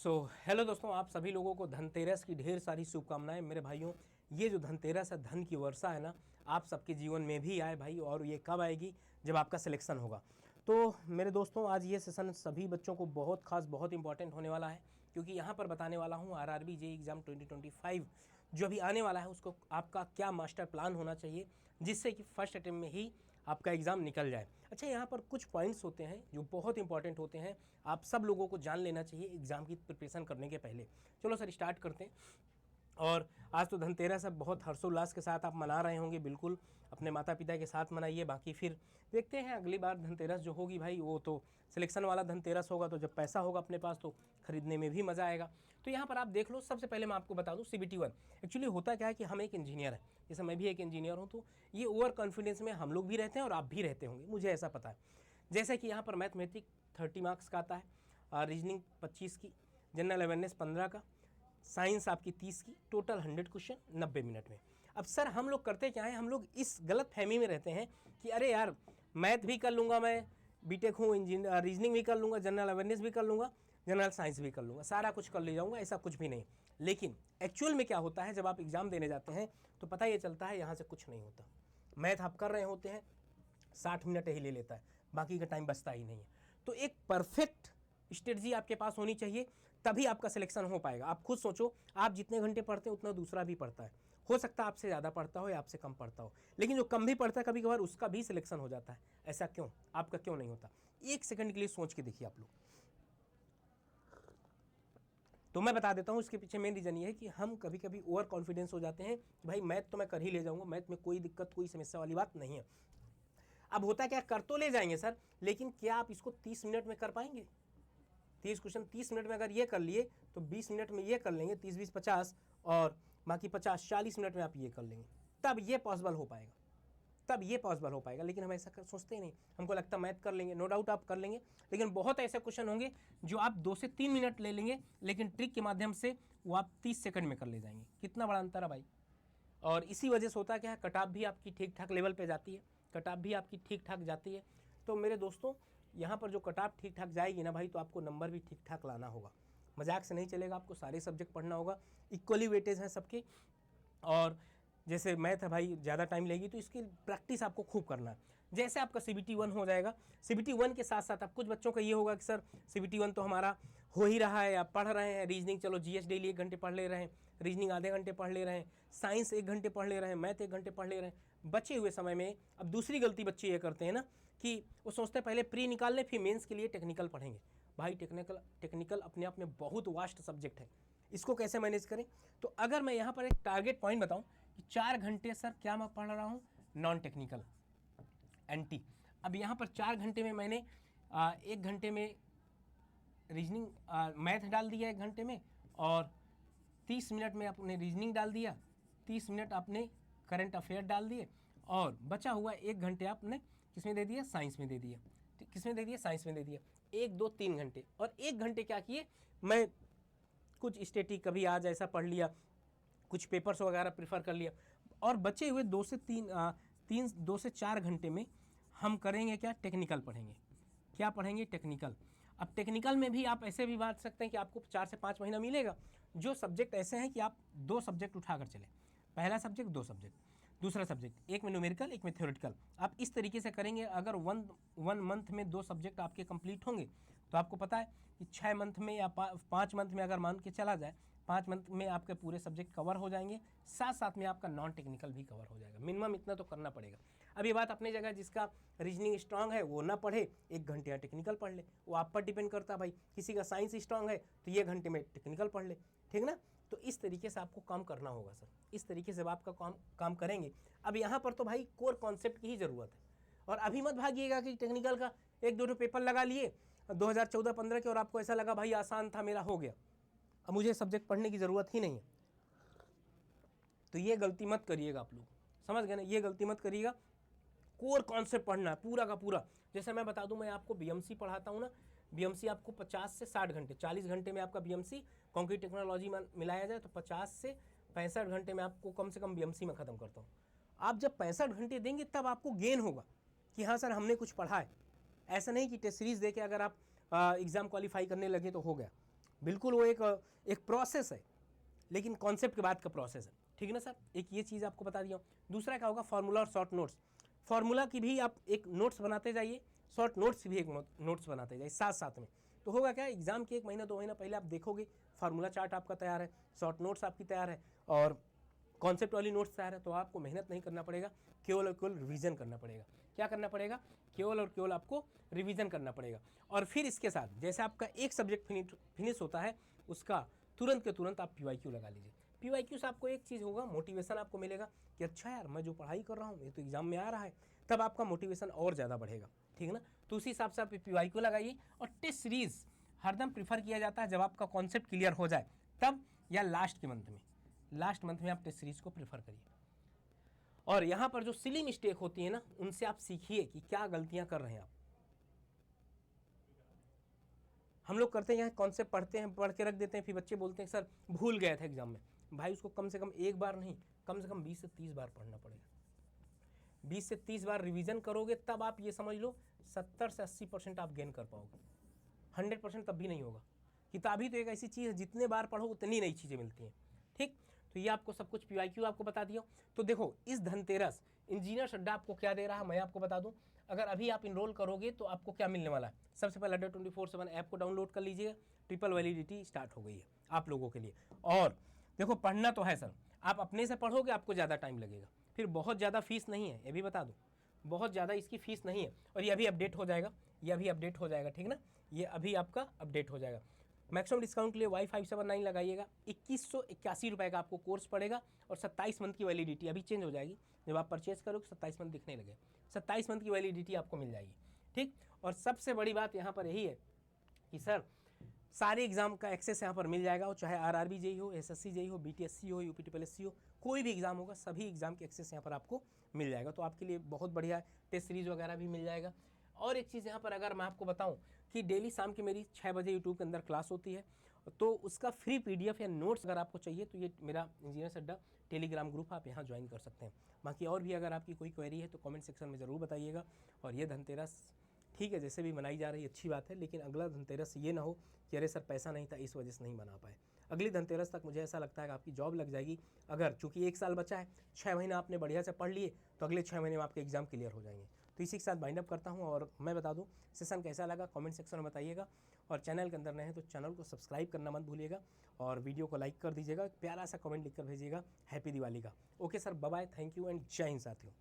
Hello दोस्तों, आप सभी लोगों को धनतेरस की ढेर सारी शुभकामनाएं। मेरे भाइयों, ये जो धनतेरस है, धन की वर्षा है ना, आप सबके जीवन में भी आए भाई। और ये कब आएगी? जब आपका सिलेक्शन होगा। तो मेरे दोस्तों, आज ये सेशन सभी बच्चों को बहुत खास, बहुत इंपॉर्टेंट होने वाला है, क्योंकि यहाँ पर बताने वाला हूँ आरआरबी जेईई एग्ज़ाम 2025 जो अभी आने वाला है, उसको आपका क्या मास्टर प्लान होना चाहिए, जिससे कि फर्स्ट अटेम्प्ट में ही आपका एग्ज़ाम निकल जाए। अच्छा, यहाँ पर कुछ पॉइंट्स होते हैं जो बहुत इंपॉर्टेंट होते हैं, आप सब लोगों को जान लेना चाहिए एग्ज़ाम की प्रिपरेशन करने के पहले। चलो सर, स्टार्ट करते हैं। और आज तो धनतेरस है, बहुत हर्षोल्लास के साथ आप मना रहे होंगे। बिल्कुल अपने माता पिता के साथ मनाइए। बाकी फिर देखते हैं अगली बार धनतेरस जो होगी भाई, वो तो सिलेक्शन वाला धनतेरस होगा, तो जब पैसा होगा अपने पास तो खरीदने में भी मज़ा आएगा। तो यहाँ पर आप देख लो, सबसे पहले मैं आपको बता दूँ CBT 1 एक्चुअली होता क्या है कि हम एक इंजीनियर है, जैसे मैं भी एक इंजीनियर हूँ, तो ये ओवर कॉन्फिडेंस में हम लोग भी रहते हैं और आप भी रहते होंगे, मुझे ऐसा पता है। जैसे कि यहाँ पर मैथमेटिक 30 मार्क्स का आता है, रीजनिंग 25 की, जनरल अवेयरनेस 15 का, साइंस आपकी 30 की, टोटल 100 क्वेश्चन 90 मिनट में। अब सर हम लोग करते क्या है, हम लोग इस गलत फहमी में रहते हैं कि अरे यार, मैथ भी कर लूँगा, मैं बीटेक हूँ, इंजीनियर, रीजनिंग भी कर लूँगा, जनरल अवेयरनेस भी कर लूँगा, जनरल साइंस भी कर लूँगा, सारा कुछ कर ले जाऊँगा। ऐसा कुछ भी नहीं। लेकिन एक्चुअल में क्या होता है, जब आप एग्ज़ाम देने जाते हैं तो पता ये चलता है यहाँ से कुछ नहीं होता। मैथ आप कर रहे होते हैं, 60 मिनट ही ले लेता है, बाकी का टाइम बचता ही नहीं है। तो एक परफेक्ट स्ट्रेटजी आपके पास होनी चाहिए, तभी आपका सिलेक्शन हो पाएगा। आप खुद सोचो, आप जितने घंटे पढ़ते हैं उतना दूसरा भी पढ़ता है, हो सकता है आपसे ज़्यादा पढ़ता हो या आपसे कम पढ़ता हो, लेकिन जो कम भी पढ़ता है कभी कभार उसका भी सिलेक्शन हो जाता है। ऐसा क्यों? आपका क्यों नहीं होता? एक सेकंड के लिए सोच के देखिए आप लोग। तो मैं बता देता हूँ, इसके पीछे मेन रीज़न ये है कि हम कभी कभी ओवर कॉन्फिडेंस हो जाते हैं कि भाई मैथ तो मैं कर ही ले जाऊँगा, मैथ में कोई दिक्कत, कोई समस्या वाली बात नहीं है। अब होता क्या, कर तो ले जाएंगे सर, लेकिन क्या आप इसको 30 मिनट में कर पाएंगे? 30 क्वेश्चन 30 मिनट में अगर ये कर लिए तो 20 मिनट में ये कर लेंगे, 30 20 50, और बाकी 50 40 मिनट में आप ये कर लेंगे, तब ये पॉसिबल हो पाएगा, तब ये पॉसिबल हो पाएगा। लेकिन हम ऐसा सोचते ही नहीं, हमको लगता मैथ कर लेंगे। नो डाउट आप कर लेंगे, लेकिन बहुत ऐसे क्वेश्चन होंगे जो आप 2 से 3 मिनट ले लेंगे, लेकिन ट्रिक के माध्यम से वो आप 30 सेकंड में कर ले जाएंगे। कितना बड़ा अंतर है भाई। और इसी वजह से होता क्या है, कट ऑफ भी आपकी ठीक ठाक लेवल पे जाती है, कट ऑफ भी आपकी ठीक ठाक जाती है। तो मेरे दोस्तों, यहाँ पर जो कट ऑफ ठीक ठाक जाएगी ना भाई, तो आपको नंबर भी ठीक ठाक लाना होगा, मजाक से नहीं चलेगा। आपको सारे सब्जेक्ट पढ़ना होगा, इक्वली वेटेज हैं सबके। और जैसे मैथ है भाई, ज़्यादा टाइम लेगी, तो इसकी प्रैक्टिस आपको खूब करना है। जैसे आपका CBT 1 हो जाएगा, CBT 1 के साथ साथ अब कुछ बच्चों का ये होगा कि सर CBT 1 तो हमारा हो ही रहा है, आप पढ़ रहे हैं। रीजनिंग चलो GS डेली 1 घंटे पढ़ ले रहे हैं, रीजनिंग आधे घंटे पढ़ ले रहे हैं, साइंस 1 घंटे पढ़ ले रहे हैं, मैथ 1 घंटे पढ़ ले रहे हैं। बचे हुए समय में अब दूसरी गलती बच्चे ये करते हैं ना कि वो सोचते हैं पहले प्री निकाल लें, फिर मेंस के लिए टेक्निकल पढ़ेंगे। भाई टेक्निकल अपने आप में बहुत वास्ट सब्जेक्ट है, इसको कैसे मैनेज करें? तो अगर मैं यहाँ पर एक टारगेट पॉइंट बताऊं कि 4 घंटे सर क्या मैं पढ़ रहा हूँ, नॉन टेक्निकल NT। अब यहाँ पर 4 घंटे में मैंने 1 घंटे में रीजनिंग मैथ डाल दिया 1 घंटे में, और 30 मिनट में आपने रीजनिंग डाल दिया, 30 मिनट आपने करंट अफेयर डाल दिए, और बचा हुआ 1 घंटे आपने किसमें दे दिया? साइंस में दे दिया। किसमें दे दिया? साइंस में दे दिया। 1 2 3 घंटे। और 1 घंटे क्या किए, मैं कुछ स्टैटिक कभी आज ऐसा पढ़ लिया, कुछ पेपर्स वगैरह प्रेफर कर लिया, और बचे हुए 2 से 4 घंटे में हम करेंगे क्या? टेक्निकल पढ़ेंगे। क्या पढ़ेंगे? टेक्निकल। अब टेक्निकल में भी आप ऐसे भी बात सकते हैं कि आपको 4 से 5 महीना मिलेगा। जो सब्जेक्ट ऐसे हैं कि आप 2 सब्जेक्ट उठाकर चले, पहला सब्जेक्ट 2 सब्जेक्ट, दूसरा सब्जेक्ट, एक में न्यूमेरिकल, एक में थ्योरेटिकल। आप इस तरीके से करेंगे। अगर वन मंथ में 2 सब्जेक्ट आपके कंप्लीट होंगे, तो आपको पता है कि 6 मंथ में या 5 मंथ में अगर मान के चला जाए, 5 मंथ में आपके पूरे सब्जेक्ट कवर हो जाएंगे, साथ साथ में आपका नॉन टेक्निकल भी कवर हो जाएगा। मिनिमम इतना तो करना पड़ेगा। अब ये बात अपनी जगह, जिसका रीजनिंग स्ट्रांग है वो ना पढ़े, 1 घंटे या टेक्निकल पढ़ ले, वो आप पर डिपेंड करता है भाई। किसी का साइंस स्ट्रांग है तो ये घंटे में टेक्निकल पढ़ ले, ठीक ना? तो इस तरीके से आपको काम करना होगा सर, इस तरीके से जब आपका काम करेंगे। अब यहाँ पर तो भाई कोर कॉन्सेप्ट की ही ज़रूरत है। और अभी मत भागिएगा कि टेक्निकल का 1-2 पेपर लगा लिए 2014-15 के, और आपको ऐसा लगा भाई आसान था, मेरा हो गया, अब मुझे सब्जेक्ट पढ़ने की ज़रूरत ही नहीं है। तो ये गलती मत करिएगा आप लोग, समझ गए ना? ये गलती मत करिएगा। कोर कॉन्सेप्ट पढ़ना है पूरा का पूरा। जैसे मैं बता दूं, मैं आपको BMC पढ़ाता हूँ ना, BMC आपको 50 से 60 घंटे, 40 घंटे में आपका BMC कंक्रीट टेक्नोलॉजी में मिलाया जाए तो 50 से 65 घंटे में आपको कम से कम BMC में ख़त्म करता हूँ। आप जब 65 घंटे देंगे तब आपको गेन होगा कि हाँ सर हमने कुछ पढ़ा है। ऐसा नहीं कि टेस्ट सीरीज़ दे के अगर आप एग्ज़ाम क्वालिफाई करने लगे तो हो गया। बिल्कुल वो एक प्रोसेस है, लेकिन कॉन्सेप्ट के बाद का प्रोसेस है, ठीक है ना सर। एक ये चीज़ आपको बता दिया हूँ। दूसरा क्या होगा, फार्मूला और शॉर्ट नोट्स। फार्मूला की भी आप एक नोट्स बनाते जाइए, शॉर्ट नोट्स भी एक नोट्स बनाते जाइए साथ साथ में। तो होगा क्या, एग्जाम के 1 महीना 2 महीना पहले आप देखोगे फार्मूला चार्ट आपका तैयार है, शॉर्ट नोट्स आपकी तैयार है और कॉन्सेप्ट वाली नोट्स तैयार है, तो आपको मेहनत नहीं करना पड़ेगा, केवल और केवल रिवीजन करना पड़ेगा। क्या करना पड़ेगा, केवल और केवल आपको रिवीजन करना पड़ेगा। और फिर इसके साथ जैसे आपका एक सब्जेक्ट फिनिश होता है, उसका तुरंत के तुरंत आप PYQ लगा लीजिए। PYQ से आपको एक चीज़ होगा, मोटिवेशन आपको मिलेगा कि अच्छा यार मैं जो पढ़ाई कर रहा हूँ ये तो एग्जाम में आ रहा है, तब आपका मोटिवेशन और ज़्यादा बढ़ेगा, ठीक है ना। तो उसी हिसाब से आप PYQ लगाइए। और टेस्ट सीरीज हरदम प्रीफर किया जाता है जब आपका कॉन्सेप्ट क्लियर हो जाए तब, या लास्ट के मंथ में, लास्ट मंथ में आप टेस्ट सीरीज को प्रीफर करिए। और यहाँ पर जो सिली मिस्टेक होती है ना, उनसे आप सीखिए कि क्या गलतियाँ कर रहे हैं आप। हम लोग करते हैं, यहाँ कॉन्सेप्ट पढ़ते हैं, पढ़ के रख देते हैं, फिर बच्चे बोलते हैं सर भूल गए थे एग्जाम में। भाई उसको कम से कम एक बार नहीं, कम से कम 20 से 30 बार पढ़ना पड़ेगा। 20 से 30 बार रिवीजन करोगे तब आप ये समझ लो 70 से 80% आप गेन कर पाओगे। 100% तब भी नहीं होगा। किताबी तो एक ऐसी चीज़ है, जितने बार पढ़ो उतनी नई चीज़ें मिलती हैं, ठीक। तो ये आपको सब कुछ PYQ आपको बता दिया। तो देखो इस धनतेरस इंजीनियर्स अड्डा आपको क्या दे रहा है, मैं आपको बता दूं। अगर अभी आप इनरोल करोगे तो आपको क्या मिलने वाला है, सबसे पहले अड्डा 24/7 ऐप को डाउनलोड कर लीजिएगा। ट्रिपल वैलिडिटी स्टार्ट हो गई है आप लोगों के लिए। और देखो पढ़ना तो है सर, आप अपने से पढ़ोगे आपको ज़्यादा टाइम लगेगा, फिर बहुत ज़्यादा फीस नहीं है, ये भी बता दूँ, बहुत ज़्यादा इसकी फीस नहीं है। और ये अभी अपडेट हो जाएगा, ये अभी अपडेट हो जाएगा, ठीक ना, ये अभी आपका अपडेट हो जाएगा। मैक्सिमम डिस्काउंट के लिए Y579 लगाइएगा, 2181 रुपये का आपको कोर्स पड़ेगा। और 27 मंथ की वैलिडिटी अभी चेंज हो जाएगी, जब आप परचेज करोगे 27 मंथ दिखने लगे, 27 मंथ की वैलिडिटी आपको मिल जाएगी, ठीक। और सबसे बड़ी बात यहाँ पर यही है कि सर सारे एग्जाम का एक्सेस यहाँ पर मिल जाएगा, और चाहे RRB JEE हो, SSC JEE हो, BTSC हो, UPSC हो, कोई भी एग्जाम होगा, सभी एग्जाम के एक्सेस यहाँ पर आपको मिल जाएगा। तो आपके लिए बहुत बढ़िया है, टेस्ट सीरीज वगैरह भी मिल जाएगा। और एक चीज़ यहाँ पर अगर मैं आपको बताऊँ कि डेली शाम की मेरी 6 बजे यूट्यूब के अंदर क्लास होती है, तो उसका फ्री PDF या नोट्स अगर आपको चाहिए तो ये मेरा इंजीनियर्स अड्डा टेलीग्राम ग्रुप आप यहाँ ज्वाइन कर सकते हैं। बाकी और भी अगर आपकी कोई क्वेरी है तो कमेंट सेक्शन में ज़रूर बताइएगा। और ये धनतेरस ठीक है जैसे भी मनाई जा रही है अच्छी बात है, लेकिन अगला धनतेरस ये ना हो कि अरे सर पैसा नहीं था इस वजह से नहीं बना पाए। अगली धनतेरस तक मुझे ऐसा लगता है कि आपकी जॉब लग जाएगी। अगर चूंकि 1 साल बचा है, 6 महीना आपने बढ़िया से पढ़ लिए, तो अगले 6 महीने में आपके एग्जाम क्लियर हो जाएंगे। तो इसी के साथ बाइंड अप करता हूँ। और मैं बता दूँ सेशन कैसा लगा कमेंट सेक्शन में बताइएगा। और चैनल के अंदर नए हैं तो चैनल को सब्सक्राइब करना मत भूलिएगा, और वीडियो को लाइक कर दीजिएगा, प्यारा सा कमेंट लिखकर भेजिएगा हैप्पी दिवाली का। Okay sir, bye bye, thank you and Jai Hind साथियों।